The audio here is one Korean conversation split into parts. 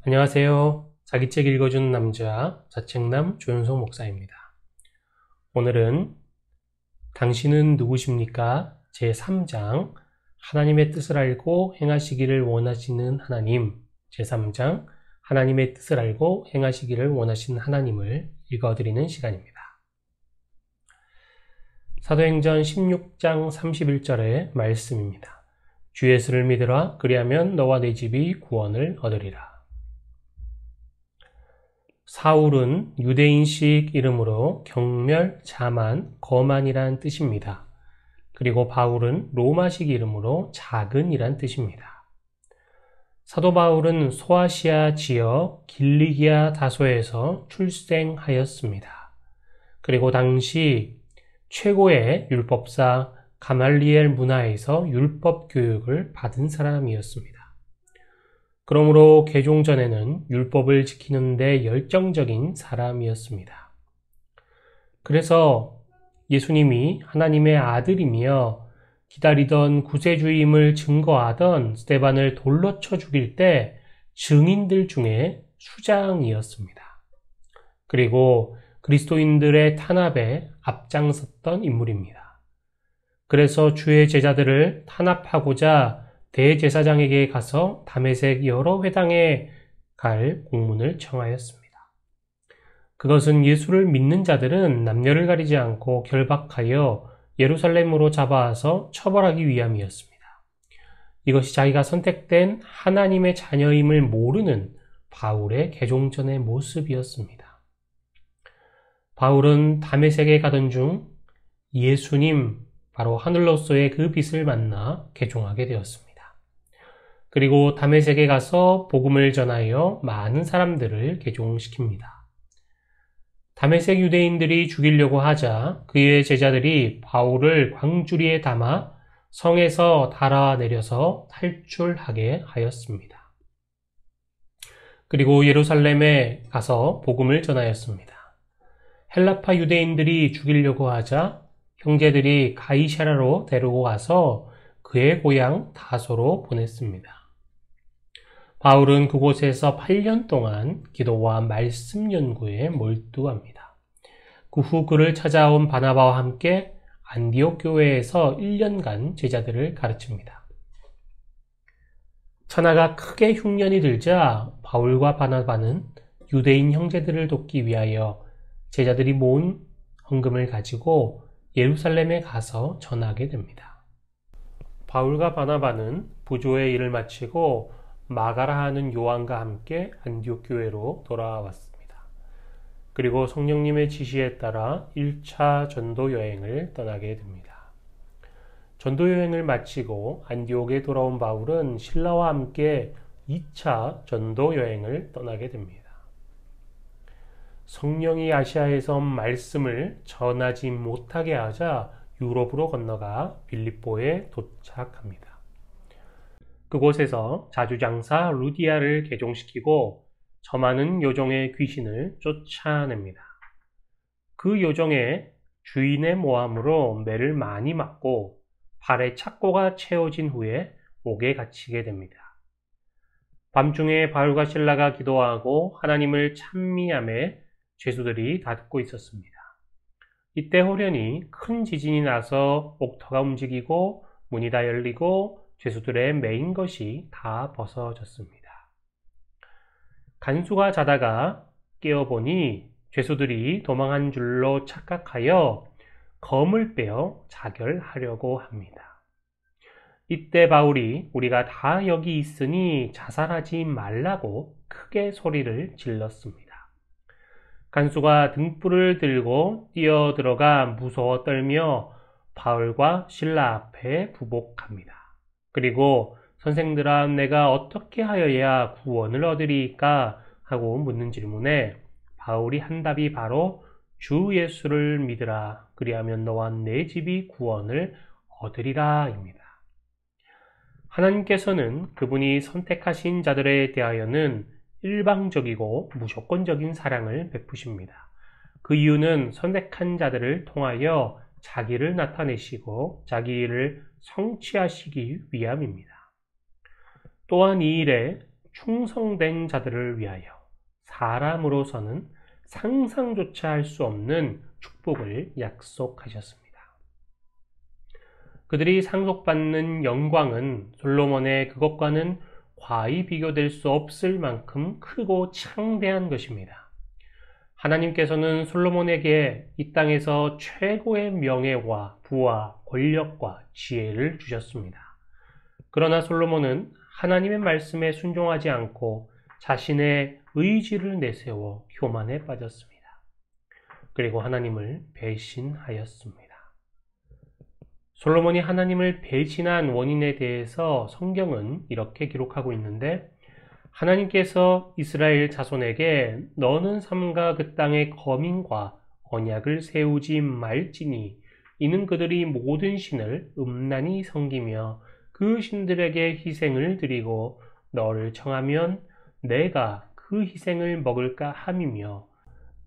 안녕하세요. 자기책 읽어주는 남자 자책남 조윤석 목사입니다. 오늘은 당신은 누구십니까? 제3장 하나님의 뜻을 알고 행하시기를 원하시는 하나님, 제3장 하나님의 뜻을 알고 행하시기를 원하시는 하나님을 읽어드리는 시간입니다. 사도행전 16장 31절의 말씀입니다. 주 예수를 믿으라. 그리하면 너와 내 집이 구원을 얻으리라. 사울은 유대인식 이름으로 경멸, 자만, 거만이란 뜻입니다. 그리고 바울은 로마식 이름으로 작은이란 뜻입니다. 사도 바울은 소아시아 지역 길리기아 다소에서 출생하였습니다. 그리고 당시 최고의 율법사 가말리엘 문화에서 율법 교육을 받은 사람이었습니다. 그러므로 개종 전에는 율법을 지키는 데 열정적인 사람이었습니다. 그래서 예수님이 하나님의 아들이며 기다리던 구세주임을 증거하던 스데반을 돌로 쳐 죽일 때 증인들 중에 수장이었습니다. 그리고 그리스도인들의 탄압에 앞장섰던 인물입니다. 그래서 주의 제자들을 탄압하고자 대제사장에게 가서 다메섹 여러 회당에 갈 공문을 청하였습니다. 그것은 예수를 믿는 자들은 남녀를 가리지 않고 결박하여 예루살렘으로 잡아와서 처벌하기 위함이었습니다. 이것이 자기가 선택된 하나님의 자녀임을 모르는 바울의 개종 전의 모습이었습니다. 바울은 다메섹에 가던 중 예수님, 바로 하늘로서의 그 빛을 만나 개종하게 되었습니다. 그리고 다메섹에 가서 복음을 전하여 많은 사람들을 개종시킵니다. 다메섹 유대인들이 죽이려고 하자 그의 제자들이 바울을 광주리에 담아 성에서 달아내려서 탈출하게 하였습니다. 그리고 예루살렘에 가서 복음을 전하였습니다. 헬라파 유대인들이 죽이려고 하자 형제들이 가이사랴로 데리고 가서 그의 고향 다소로 보냈습니다. 바울은 그곳에서 8년 동안 기도와 말씀 연구에 몰두합니다. 그 후 그를 찾아온 바나바와 함께 안디옥 교회에서 1년간 제자들을 가르칩니다. 천하가 크게 흉년이 들자 바울과 바나바는 유대인 형제들을 돕기 위하여 제자들이 모은 헌금을 가지고 예루살렘에 가서 전하게 됩니다. 바울과 바나바는 부조의 일을 마치고 마가라 하는 요한과 함께 안디옥 교회로 돌아왔습니다. 그리고 성령님의 지시에 따라 1차 전도 여행을 떠나게 됩니다. 전도 여행을 마치고 안디옥에 돌아온 바울은 신라와 함께 2차 전도 여행을 떠나게 됩니다. 성령이 아시아에서 말씀을 전하지 못하게 하자 유럽으로 건너가 빌립보에 도착합니다. 그곳에서 자주장사 루디아를 개종시키고 저 많은 요정의 귀신을 쫓아냅니다. 그 요정의 주인의 모함으로 매를 많이 맞고 발에 착고가 채워진 후에 옥에 갇히게 됩니다. 밤중에 바울과 실라가 기도하고 하나님을 찬미함에 죄수들이 다 듣고 있었습니다. 이때 호련히 큰 지진이 나서 옥터가 움직이고 문이 다 열리고 죄수들의 매인 것이 다 벗어졌습니다. 간수가 자다가 깨어보니 죄수들이 도망한 줄로 착각하여 검을 빼어 자결하려고 합니다. 이때 바울이 우리가 다 여기 있으니 자살하지 말라고 크게 소리를 질렀습니다. 간수가 등불을 들고 뛰어들어가 무서워 떨며 바울과 실라 앞에 부복합니다. 그리고 선생들아 내가 어떻게 하여야 구원을 얻으리까 하고 묻는 질문에 바울이 한 답이 바로 주 예수를 믿으라. 그리하면 너와 내 집이 구원을 얻으리라 입니다. 하나님께서는 그분이 선택하신 자들에 대하여는 일방적이고 무조건적인 사랑을 베푸십니다. 그 이유는 선택한 자들을 통하여 자기를 나타내시고 자기 일을 성취하시기 위함입니다. 또한 이 일에 충성된 자들을 위하여 사람으로서는 상상조차 할 수 없는 축복을 약속하셨습니다. 그들이 상속받는 영광은 솔로몬의 그것과는 과히 비교될 수 없을 만큼 크고 창대한 것입니다. 하나님께서는 솔로몬에게 이 땅에서 최고의 명예와 부와 권력과 지혜를 주셨습니다. 그러나 솔로몬은 하나님의 말씀에 순종하지 않고 자신의 의지를 내세워 교만에 빠졌습니다. 그리고 하나님을 배신하였습니다. 솔로몬이 하나님을 배신한 원인에 대해서 성경은 이렇게 기록하고 있는데, 하나님께서 이스라엘 자손에게 너는 삼가 그 땅의 거민과 언약을 세우지 말지니 이는 그들이 모든 신을 음란히 섬기며 그 신들에게 희생을 드리고 너를 청하면 내가 그 희생을 먹을까 함이며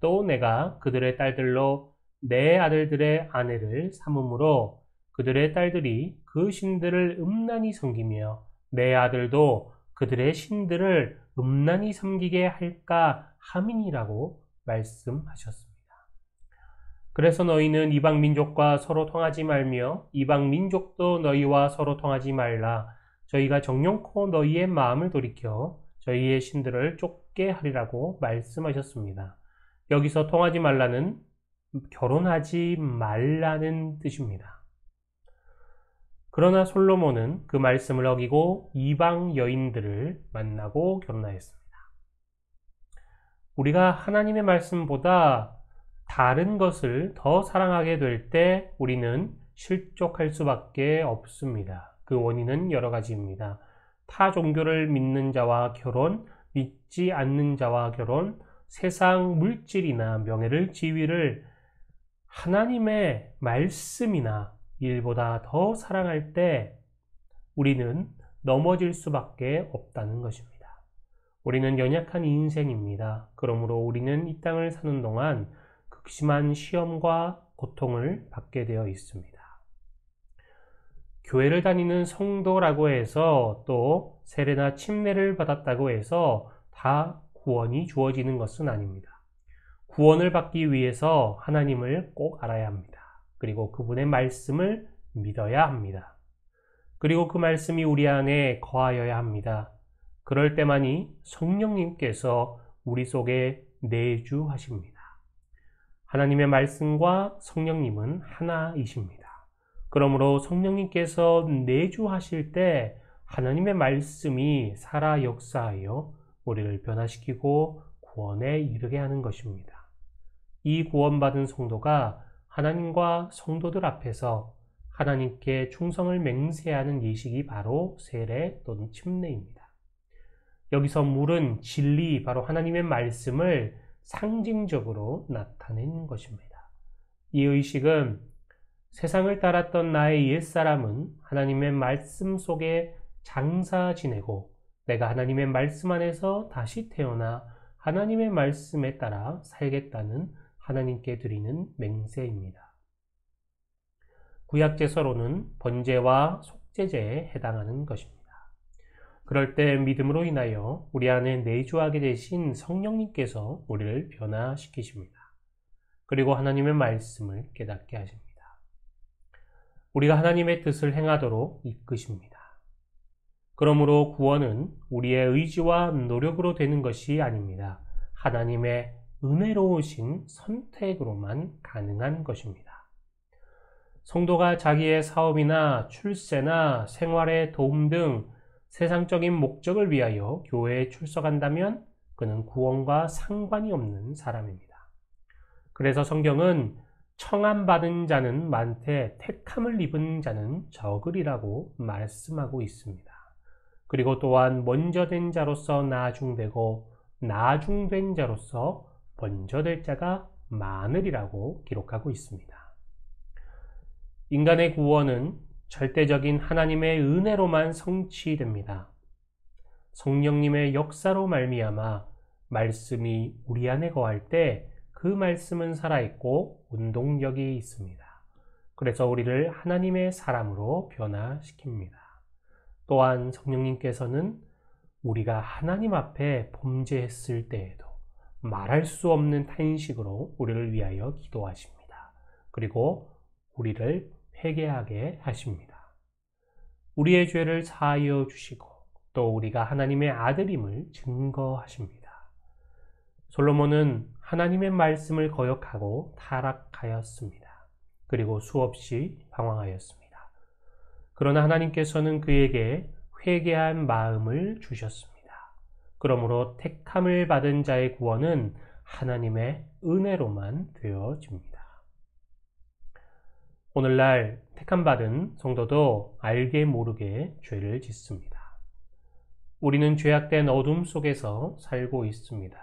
또 내가 그들의 딸들로 내 아들들의 아내를 삼음으로 그들의 딸들이 그 신들을 음란히 섬기며 내 아들도 그들의 신들을 음란히 섬기게 할까 함이니라고 말씀하셨습니다. 그래서 너희는 이방 민족과 서로 통하지 말며 이방 민족도 너희와 서로 통하지 말라. 저희가 정령코 너희의 마음을 돌이켜 저희의 신들을 쫓게 하리라고 말씀하셨습니다. 여기서 통하지 말라는 결혼하지 말라는 뜻입니다. 그러나 솔로몬은 그 말씀을 어기고 이방 여인들을 만나고 결혼하였습니다. 우리가 하나님의 말씀보다 다른 것을 더 사랑하게 될 때 우리는 실족할 수밖에 없습니다. 그 원인은 여러 가지입니다. 타 종교를 믿는 자와 결혼, 믿지 않는 자와 결혼, 세상 물질이나 명예를 지위를 하나님의 말씀이나 일보다 더 사랑할 때 우리는 넘어질 수밖에 없다는 것입니다. 우리는 연약한 인생입니다. 그러므로 우리는 이 땅을 사는 동안 극심한 시험과 고통을 받게 되어 있습니다. 교회를 다니는 성도라고 해서 또 세례나 침례를 받았다고 해서 다 구원이 주어지는 것은 아닙니다. 구원을 받기 위해서 하나님을 꼭 알아야 합니다. 그리고 그분의 말씀을 믿어야 합니다. 그리고 그 말씀이 우리 안에 거하여야 합니다. 그럴 때만이 성령님께서 우리 속에 내주하십니다. 하나님의 말씀과 성령님은 하나이십니다. 그러므로 성령님께서 내주하실 때 하나님의 말씀이 살아 역사하여 우리를 변화시키고 구원에 이르게 하는 것입니다. 이 구원받은 성도가 하나님과 성도들 앞에서 하나님께 충성을 맹세하는 예식이 바로 세례 또는 침례입니다. 여기서 물은 진리, 바로 하나님의 말씀을 상징적으로 나타낸 것입니다. 이 의식은 세상을 따랐던 나의 옛사람은 하나님의 말씀 속에 장사 지내고 내가 하나님의 말씀 안에서 다시 태어나 하나님의 말씀에 따라 살겠다는 하나님께 드리는 맹세입니다. 구약제사로는 번제와 속죄제에 해당하는 것입니다. 그럴 때 믿음으로 인하여 우리 안에 내주하게 되신 성령님께서 우리를 변화시키십니다. 그리고 하나님의 말씀을 깨닫게 하십니다. 우리가 하나님의 뜻을 행하도록 이끄십니다. 그러므로 구원은 우리의 의지와 노력으로 되는 것이 아닙니다. 하나님의 은혜로우신 선택으로만 가능한 것입니다. 성도가 자기의 사업이나 출세나 생활의 도움 등 세상적인 목적을 위하여 교회에 출석한다면 그는 구원과 상관이 없는 사람입니다. 그래서 성경은 청함받은 자는 많되 택함을 입은 자는 적으리라고 말씀하고 있습니다. 그리고 또한 먼저 된 자로서 나중되고 나중된 자로서 먼저 될 자가 많으리라고 기록하고 있습니다. 인간의 구원은 절대적인 하나님의 은혜로만 성취됩니다. 성령님의 역사로 말미암아 말씀이 우리 안에 거할 때 그 말씀은 살아있고 운동력이 있습니다. 그래서 우리를 하나님의 사람으로 변화시킵니다. 또한 성령님께서는 우리가 하나님 앞에 범죄했을 때에도 말할 수 없는 탄식으로 우리를 위하여 기도하십니다. 그리고 우리를 회개하게 하십니다. 우리의 죄를 사하여 주시고 또 우리가 하나님의 아들임을 증거하십니다. 솔로몬은 하나님의 말씀을 거역하고 타락하였습니다. 그리고 수없이 방황하였습니다. 그러나 하나님께서는 그에게 회개한 마음을 주셨습니다. 그러므로 택함을 받은 자의 구원은 하나님의 은혜로만 되어집니다. 오늘날 택함받은 성도도 알게 모르게 죄를 짓습니다. 우리는 죄악된 어둠 속에서 살고 있습니다.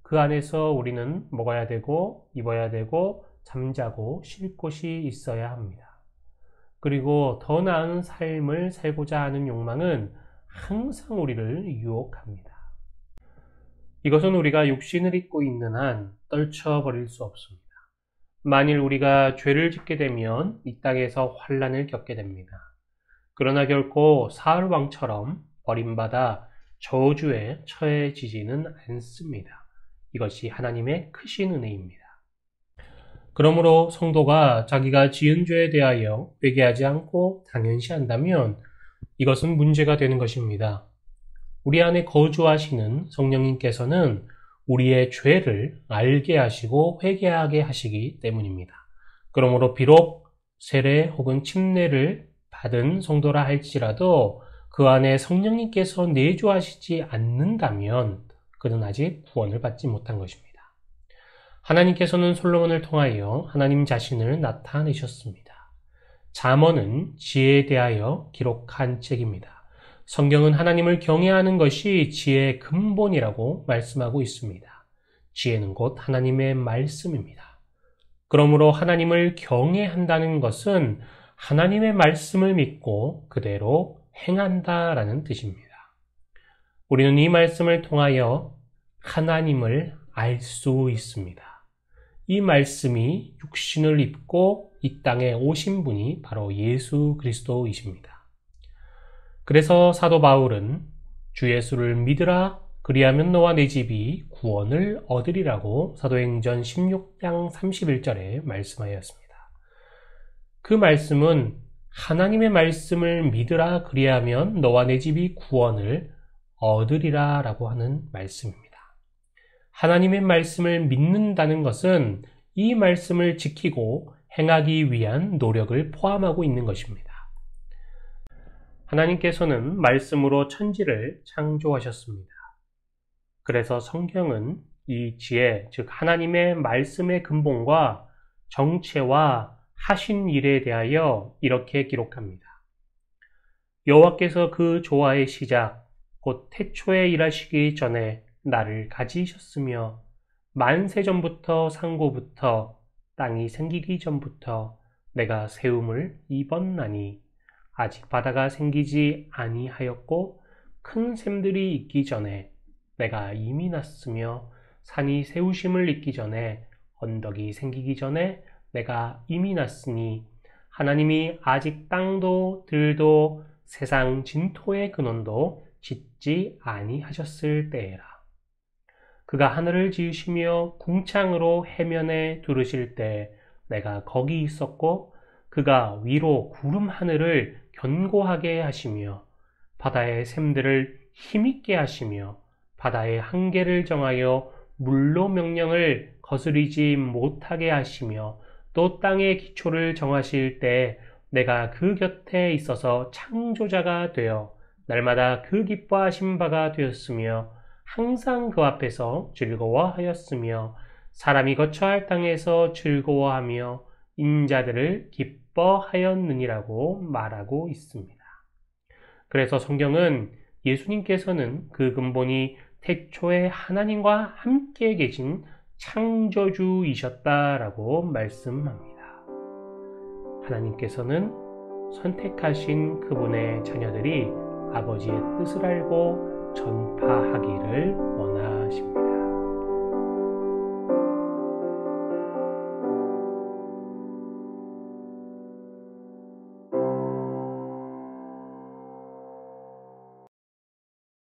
그 안에서 우리는 먹어야 되고 입어야 되고 잠자고 쉴 곳이 있어야 합니다. 그리고 더 나은 삶을 살고자 하는 욕망은 항상 우리를 유혹합니다. 이것은 우리가 육신을 입고 있는 한 떨쳐버릴 수 없습니다. 만일 우리가 죄를 짓게 되면 이 땅에서 환난을 겪게 됩니다. 그러나 결코 사울 왕처럼 버림받아 저주에 처해지지는 않습니다. 이것이 하나님의 크신 은혜입니다. 그러므로 성도가 자기가 지은 죄에 대하여 회개하지 않고 당연시한다면 이것은 문제가 되는 것입니다. 우리 안에 거주하시는 성령님께서는 우리의 죄를 알게 하시고 회개하게 하시기 때문입니다. 그러므로 비록 세례 혹은 침례를 받은 성도라 할지라도 그 안에 성령님께서 내주하시지 않는다면 그는 아직 구원을 받지 못한 것입니다. 하나님께서는 솔로몬을 통하여 하나님 자신을 나타내셨습니다. 잠언은 지혜에 대하여 기록한 책입니다. 성경은 하나님을 경외하는 것이 지혜의 근본이라고 말씀하고 있습니다. 지혜는 곧 하나님의 말씀입니다. 그러므로 하나님을 경외한다는 것은 하나님의 말씀을 믿고 그대로 행한다라는 뜻입니다. 우리는 이 말씀을 통하여 하나님을 알 수 있습니다. 이 말씀이 육신을 입고 이 땅에 오신 분이 바로 예수 그리스도이십니다. 그래서 사도 바울은 주 예수를 믿으라 그리하면 너와 내 집이 구원을 얻으리라고 사도행전 16장 31절에 말씀하였습니다. 그 말씀은 하나님의 말씀을 믿으라 그리하면 너와 내 집이 구원을 얻으리라 라고 하는 말씀입니다. 하나님의 말씀을 믿는다는 것은 이 말씀을 지키고 행하기 위한 노력을 포함하고 있는 것입니다. 하나님께서는 말씀으로 천지를 창조하셨습니다. 그래서 성경은 이 지혜, 즉 하나님의 말씀의 근본과 정체와 하신 일에 대하여 이렇게 기록합니다. 여호와께서 그 조화의 시작, 곧 태초에 일하시기 전에 나를 가지셨으며 만세전부터 상고부터 땅이 생기기 전부터 내가 세움을 입었나니 아직 바다가 생기지 아니하였고 큰 샘들이 있기 전에 내가 이미 났으며 산이 세우심을 잇기 전에 언덕이 생기기 전에 내가 이미 났으니 하나님이 아직 땅도 들도 세상 진토의 근원도 짓지 아니하셨을 때에라. 그가 하늘을 지으시며 궁창으로 해면에 두르실 때 내가 거기 있었고 그가 위로 구름 하늘을 견고하게 하시며 바다의 샘들을 힘있게 하시며 바다의 한계를 정하여 물로 명령을 거스리지 못하게 하시며 또 땅의 기초를 정하실 때 내가 그 곁에 있어서 창조자가 되어 날마다 그 기뻐하신 바가 되었으며 항상 그 앞에서 즐거워하였으며 사람이 거처할 땅에서 즐거워하며 인자들을 기뻐하였느니라고 말하고 있습니다. 그래서 성경은 예수님께서는 그 근본이 태초에 하나님과 함께 계신 창조주이셨다라고 말씀합니다. 하나님께서는 선택하신 그분의 자녀들이 아버지의 뜻을 알고 전파하기를